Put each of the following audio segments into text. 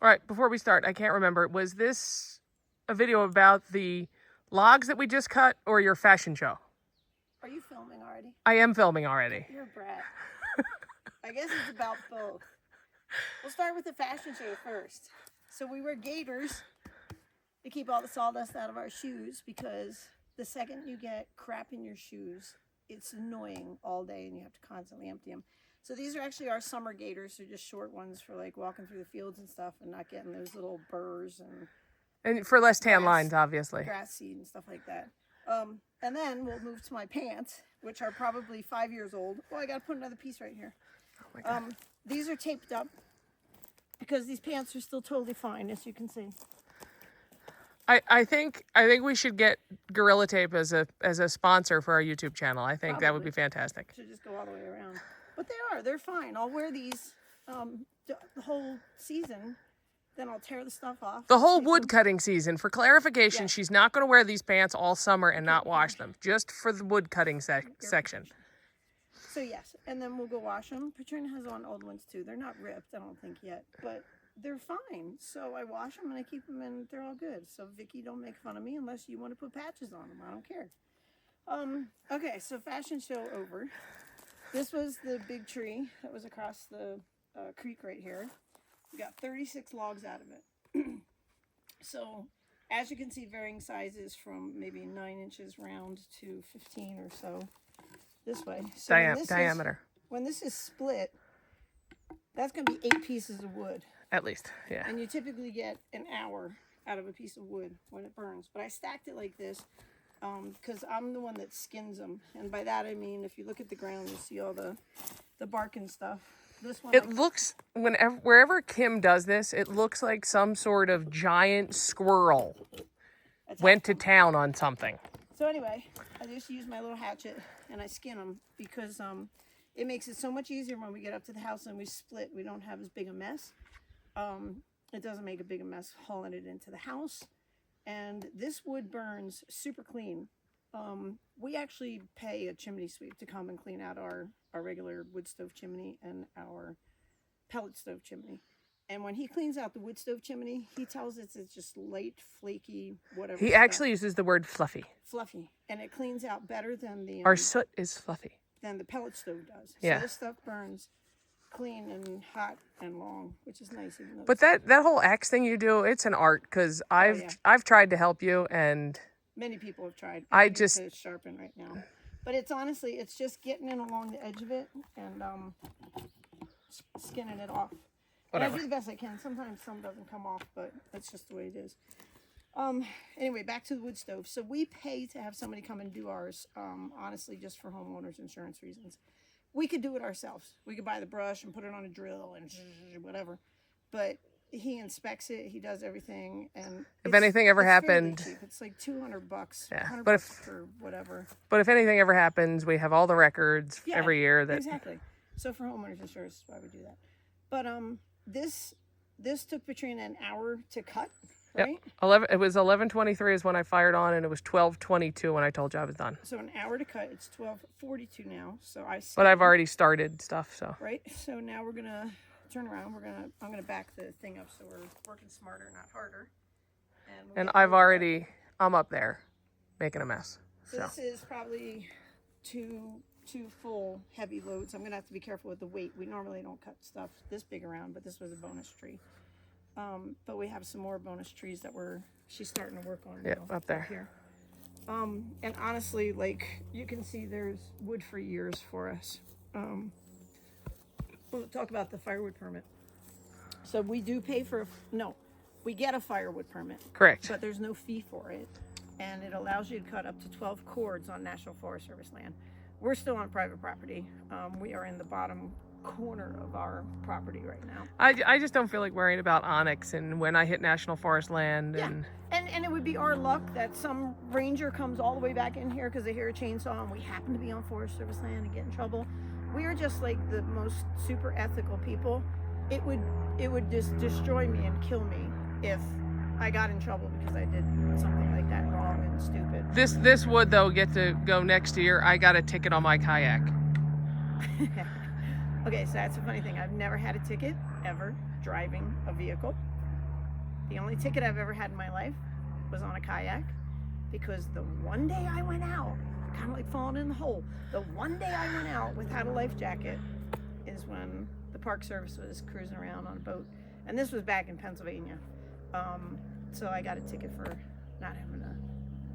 All right, before we start, I can't remember. Was this a video about the logs that we just cut or your fashion show? Are you filming already? I am filming already. You're a brat. I guess it's about both. We'll start with the fashion show first. So we wear gaiters to keep all the sawdust out of our shoes because the second you get crap in your shoes, it's annoying all day and you have to constantly empty them. So these are actually our summer gaiters. They're just short ones for like walking through the fields and stuff and not getting those little burrs and for less tan lines, obviously. Grass seed and stuff like that. And then we'll move to my pants, which are probably 5 years old. Oh, I got to put another piece right here. Oh my God. These are taped up because these pants are still totally fine, as you can see. I think we should get Gorilla Tape as a sponsor for our YouTube channel. I think that would be fantastic. Should just go all the way around. But they're fine. I'll wear these the whole season. Then I'll tear the stuff off. The whole wood cutting season. For clarification, she's not going to wear these pants all summer and not wash them. Just for the wood cutting section. So yes, and then we'll go wash them. Patrina has on old ones too. They're not ripped, I don't think yet, but they're fine. So I wash them and I keep them and they're all good. So Vicky, don't make fun of me unless you want to put patches on them. I don't care. Okay, so fashion show over. This was the big tree that was across the creek right here. We got 36 logs out of it. So as you can see, varying sizes from maybe 9 inches round to 15 or so this way. So diameter. When this is split, that's going to be 8 pieces of wood. At least, yeah. And you typically get an hour out of a piece of wood when it burns. But I stacked it like this because I'm the one that skins them. And by that I mean, if you look at the ground, you see all the bark and stuff. This one, it looks, wherever Kim does this, it looks like some sort of giant squirrel went to town on something. So anyway, I just use my little hatchet and I skin them because it makes it so much easier when we get up to the house and we split. We don't have as big a mess. It doesn't make a big a mess hauling it into the house. And this wood burns super clean. We actually pay a chimney sweep to come and clean out our regular wood stove chimney and our pellet stove chimney. And when he cleans out the wood stove chimney, he tells us it's just light, flaky, whatever. He actually uses the word fluffy. Fluffy. And it cleans out better than the... Our soot is fluffy. Than the pellet stove does. Yeah. So this stuff burns clean and hot and long, which is nice. Even though but that whole axe thing you do, it's an art because I've tried to help you and... Many people have tried. I just... It's sharpen right now. But it's honestly, it's just getting in along the edge of it and skinning it off. Whatever. And I do the best I can. Sometimes some doesn't come off, but that's just the way it is. Anyway, back to the wood stove. So we pay to have somebody come and do ours, honestly, just for homeowners insurance reasons. We could do it ourselves. We could buy the brush and put it on a drill and whatever. But he inspects it. He does everything. And if anything ever happened, cheap. It's like $200. Yeah, $100 for whatever. But if anything ever happens, we have all the records every year. That exactly. So for homeowners insurance, is why we do that. But this took Patrina an hour to cut. Right? Yep. It was 11:23 is when I fired on, and it was 12:22 when I told you I was done. So an hour to cut. It's 12:42 now. So But I've already started stuff. So. Right. So now we're gonna turn around. I'm gonna back the thing up so we're working smarter, not harder. And I'm up there, making a mess. So this is probably two full heavy loads. I'm gonna have to be careful with the weight. We normally don't cut stuff this big around, but this was a bonus tree. But we have some more bonus trees that she's starting to work on. Yeah, up there. Here. And honestly, like you can see, there's wood for years for us. We'll talk about the firewood permit. So we do pay we get a firewood permit. Correct. But there's no fee for it. And it allows you to cut up to 12 cords on National Forest Service land. We're still on private property. We are in the bottom corner of our property right now. I just don't feel like worrying about onyx and when I hit National Forest land. Yeah. And it would be our luck that some ranger comes all the way back in here because they hear a chainsaw and we happen to be on Forest Service land and get in trouble. We are just like the most super ethical people. It would just destroy me and kill me if I got in trouble because I did something like that wrong and stupid. This would though get to go next year. I got a ticket on my kayak. Okay, so that's a funny thing. I've never had a ticket ever driving a vehicle. The only ticket I've ever had in my life was on a kayak, because the one day I went out, kind of like falling in the hole, the one day I went out without a life jacket is when the Park Service was cruising around on a boat. And this was back in Pennsylvania. So I got a ticket for not having a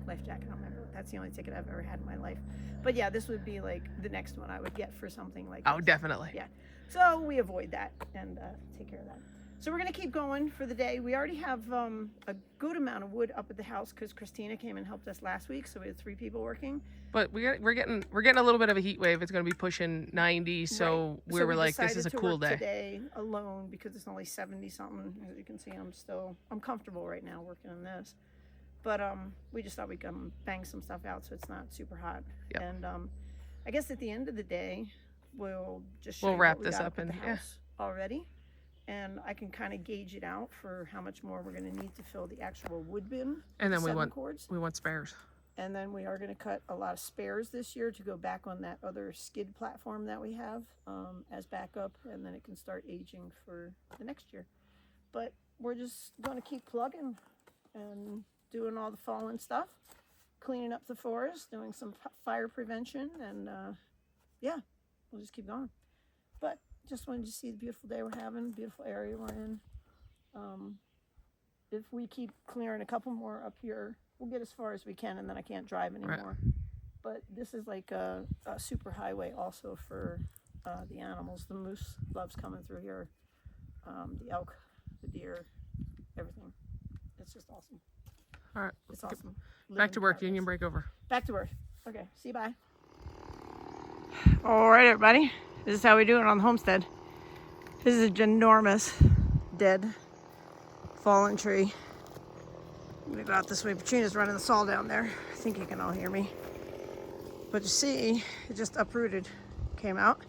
life jacket on my boat. That's the only ticket I've ever had in my life. But yeah, this would be like the next one I would get for something like Oh, this. definitely. Yeah. So we avoid that and take care of that. So we're gonna keep going for the day. We already have a good amount of wood up at the house because Christina came and helped us last week, so we had 3 people working. But we're getting a little bit of a heat wave. It's going to be pushing 90, so Right. we were like, this is a decided to cool work day. Today alone because it's only 70 something. As you can see, I'm comfortable right now working on this. But we just thought we'd come bang some stuff out so it's not super hot. Yep. And I guess at the end of the day, we'll just We'll show you wrap what we this got up at the and yeah. house already. And I can kind of gauge it out for how much more we're going to need to fill the actual wood bin. And then we 7 want cords. spares. And then we are going to cut a lot of spares this year to go back on that other skid platform that we have as backup, and then it can start aging for the next year. But we're just going to keep plugging and doing all the fallen stuff, cleaning up the forest, doing some fire prevention, and yeah, we'll just keep going. But just wanted to see the beautiful day we're having, beautiful area we're in. If we keep clearing a couple more up here, we'll get as far as we can, and then I can't drive anymore. Right. But this is like a super highway also for the animals. The moose loves coming through here, the elk, the deer, everything. It's just awesome. All right. It's awesome. Back to work. Union break over. Back to work. Okay. See you. Bye. All right, everybody. This is how we do it on the homestead. This is a ginormous, dead, fallen tree. I'm gonna go out this way. Petrina's running the saw down there. I think you can all hear me. But you see, it just uprooted, came out.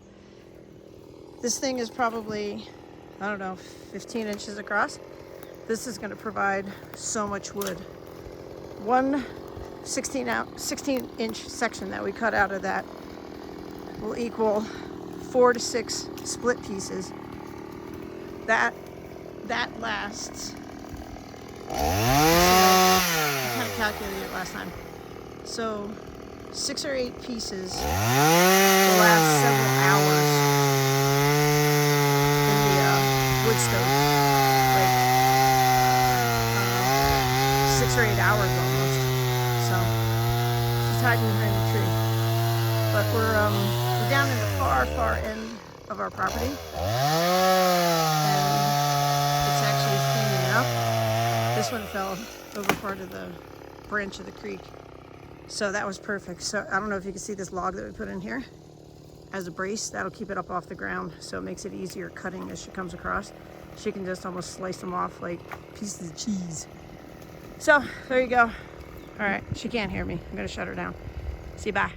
This thing is probably, I don't know, 15 inches across. This is gonna provide so much wood. One 16-inch section that we cut out of that will equal 4 to 6 split pieces. That lasts. I kind of calculated it last time. So 6 or 8 pieces will last several hours in the wood stove. Like 6 or 8 hours almost. So she's hiding behind the tree. But we're down in the far end of our property. And it's actually cleaning up. This one fell over part of the branch of the creek. So that was perfect. So I don't know if you can see this log that we put in here as a brace. That'll keep it up off the ground. So it makes it easier cutting as she comes across. She can just almost slice them off like pieces of cheese. So there you go. All right, she can't hear me. I'm gonna shut her down. See you, bye.